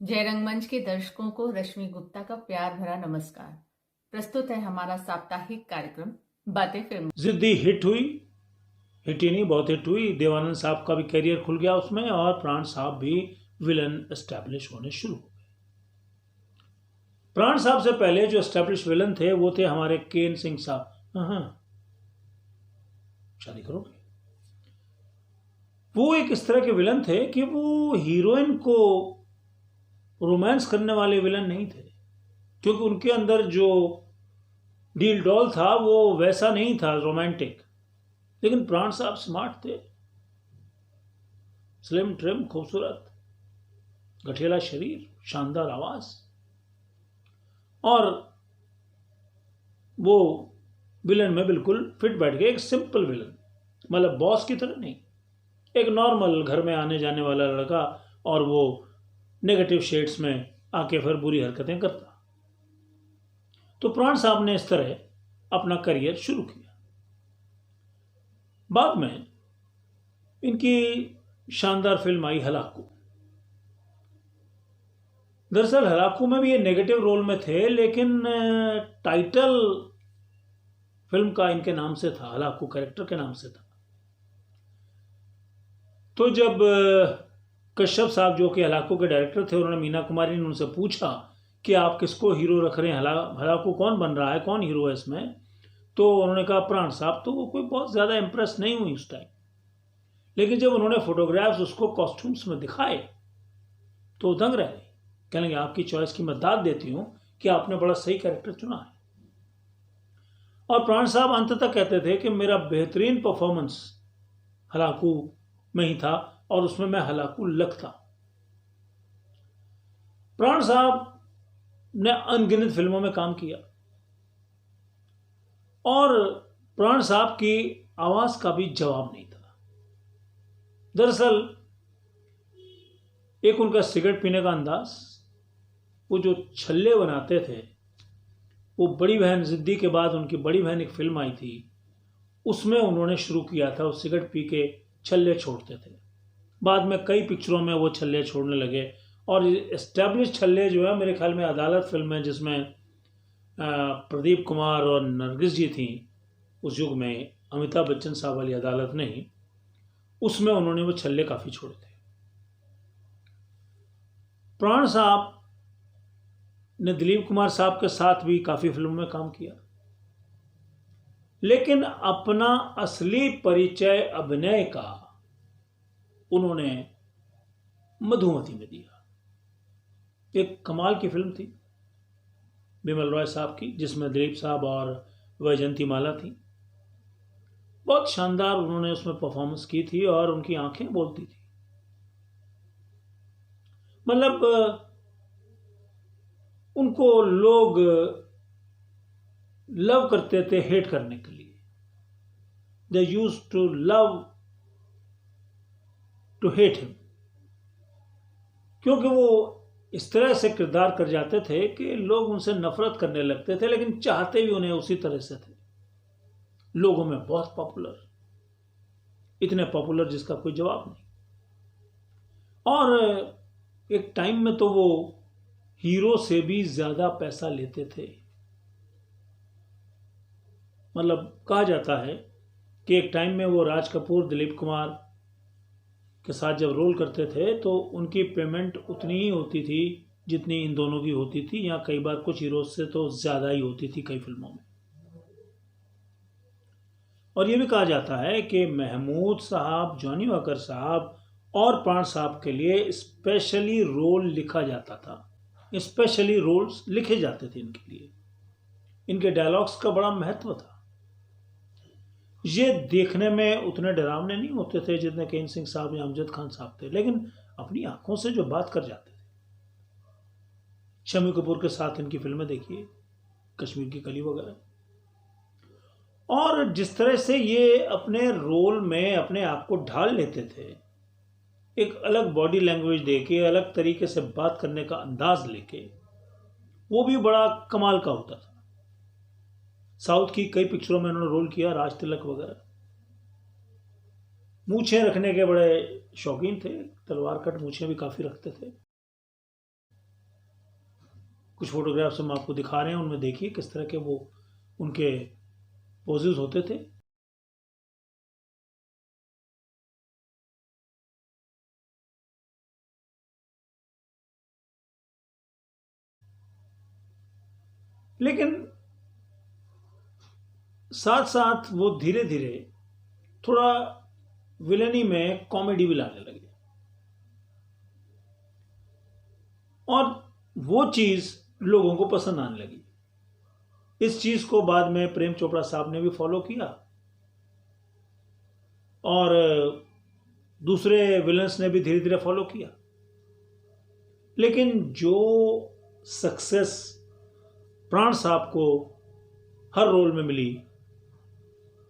जय रंगमंच के दर्शकों को रश्मि गुप्ता का प्यार भरा नमस्कार। प्रस्तुत है हमारा साप्ताहिक कार्यक्रम बातें फिल्म। जिद्दी हिट हुई, हिट ही नहीं बहुत हिट हुई। देवानंद साहब का भी करियर खुल गया उसमें, और प्राण साहब भी विलन एस्टैब्लिश होने शुरू हो गए। प्राण साहब से पहले जो एस्टैब्लिश विलन थे वो थे हमारे केन सिंह साहब। हाँ, शादी करोगे। वो एक इस तरह के विलन थे कि वो हीरोइन को रोमांस करने वाले विलन नहीं थे, क्योंकि उनके अंदर जो डील डॉल था वो वैसा नहीं था रोमांटिक। लेकिन प्राण साहब स्मार्ट थे, स्लिम ट्रिम, खूबसूरत, गठिला शरीर, शानदार आवाज, और वो विलन में बिल्कुल फिट बैठ गए। एक सिंपल विलन, मतलब बॉस की तरह नहीं, एक नॉर्मल घर में आने जाने वाला लड़का, और वो नेगेटिव शेड्स में आके फिर बुरी हरकतें करता। तो प्राण साहब ने इस तरह अपना करियर शुरू किया। बाद में इनकी शानदार फिल्म आई हलाकू। दरअसल हलाकू में भी ये नेगेटिव रोल में थे, लेकिन टाइटल फिल्म का इनके नाम से था, हलाकू कैरेक्टर के नाम से था। तो जब कश्यप साहब जो कि हलाकू के डायरेक्टर थे, उन्होंने मीना कुमारी ने उनसे पूछा कि आप किसको हीरो रख रहे हैं, हलाकू कौन बन रहा है, कौन हीरो है इसमें, तो उन्होंने कहा प्राण साहब। तो वो कोई बहुत ज़्यादा इम्प्रेस नहीं हुई उस टाइम, लेकिन जब उन्होंने फोटोग्राफ्स उसको कॉस्ट्यूम्स में दिखाए तो दंग रह गई। कहने लगे आपकी चॉइस की मैं दाद देती हूँ कि आपने बड़ा सही कैरेक्टर चुना है। और प्राण साहब अंततः कहते थे कि मेरा बेहतरीन परफॉर्मेंस हलाकू में ही था, और उसमें मैं हलाकू लगता। प्राण साहब ने अनगिनत फिल्मों में काम किया, और प्राण साहब की आवाज का भी जवाब नहीं था। दरअसल एक उनका सिगरेट पीने का अंदाज, वो जो छल्ले बनाते थे, वो बड़ी बहन जिद्दी के बाद उनकी बड़ी बहन एक फिल्म आई थी, उसमें उन्होंने शुरू किया था। वो सिगरेट पी के छल्ले छोड़ते थे, बाद में कई पिक्चरों में वो छल्ले छोड़ने लगे। और एस्टैब्लिश छल्ले जो है, मेरे ख्याल में अदालत फिल्म है जिसमें प्रदीप कुमार और नरगिस जी थी उस युग में, अमिताभ बच्चन साहब वाली अदालत नहीं, उसमें उन्होंने वो छल्ले काफ़ी छोड़े थे। प्राण साहब ने दिलीप कुमार साहब के साथ भी काफ़ी फिल्मों में काम किया, लेकिन अपना असली परिचय अभिनय का उन्होंने मधुमती में दिया। एक कमाल की फिल्म थी बिमल रॉय साहब की, जिसमें दिलीप साहब और वैजयंती माला थी। बहुत शानदार उन्होंने उसमें परफॉर्मेंस की थी, और उनकी आंखें बोलती थी। मतलब उनको लोग लव करते थे हेट करने के लिए। They used to love to hate him, क्योंकि वो इस तरह से किरदार कर जाते थे कि लोग उनसे नफरत करने लगते थे, लेकिन चाहते भी उन्हें उसी तरह से थे। लोगों में बहुत पॉपुलर, इतने पॉपुलर जिसका कोई जवाब नहीं। और एक टाइम में तो वो हीरो से भी ज्यादा पैसा लेते थे। मतलब कहा जाता है कि एक टाइम में वो राज कपूर दिलीप कुमार के साथ जब रोल करते थे तो उनकी पेमेंट उतनी ही होती थी जितनी इन दोनों की होती थी, या कई बार कुछ हीरोज से तो ज़्यादा ही होती थी कई फिल्मों में। और ये भी कहा जाता है कि महमूद साहब, जॉनी वॉकर साहब और प्राण साहब के लिए स्पेशली रोल लिखा जाता था, स्पेशली रोल्स लिखे जाते थे इनके लिए। इनके डायलॉग्स का बड़ा महत्व था। ये देखने में उतने डरावने नहीं होते थे जितने केन सिंह साहब या अमजद खान साहब थे, लेकिन अपनी आंखों से जो बात कर जाते थे। शम्मी कपूर के साथ इनकी फिल्में देखिए, कश्मीर की कली वगैरह, और जिस तरह से ये अपने रोल में अपने आप को ढाल लेते थे, एक अलग बॉडी लैंग्वेज देके, अलग तरीके से बात करने का अंदाज लेके, वो भी बड़ा कमाल का होता था। साउथ की कई पिक्चरों में उन्होंने रोल किया, राज तिलक वगैरह। मूछें रखने के बड़े शौकीन थे, तलवार कट मूछें भी काफ़ी रखते थे। कुछ फोटोग्राफ्स हम आपको दिखा रहे हैं, उनमें देखिए किस तरह के वो उनके पोजेस होते थे। लेकिन साथ साथ वो धीरे धीरे थोड़ा विलेनी में कॉमेडी भी लाने लगे, और वो चीज़ लोगों को पसंद आने लगी। इस चीज़ को बाद में प्रेम चोपड़ा साहब ने भी फॉलो किया, और दूसरे विलन्स ने भी धीरे धीरे फॉलो किया। लेकिन जो सक्सेस प्राण साहब को हर रोल में मिली,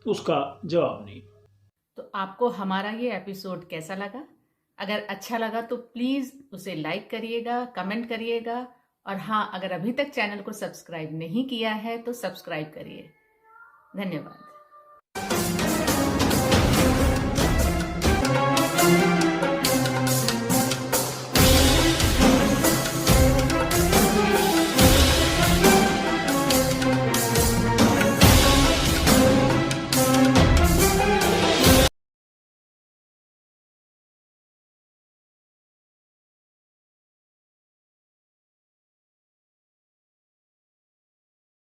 उसका जवाब नहीं। तो आपको हमारा ये एपिसोड कैसा लगा? अगर अच्छा लगा तो प्लीज़ उसे लाइक करिएगा, कमेंट करिएगा, और हाँ, अगर अभी तक चैनल को सब्सक्राइब नहीं किया है तो सब्सक्राइब करिए। धन्यवाद।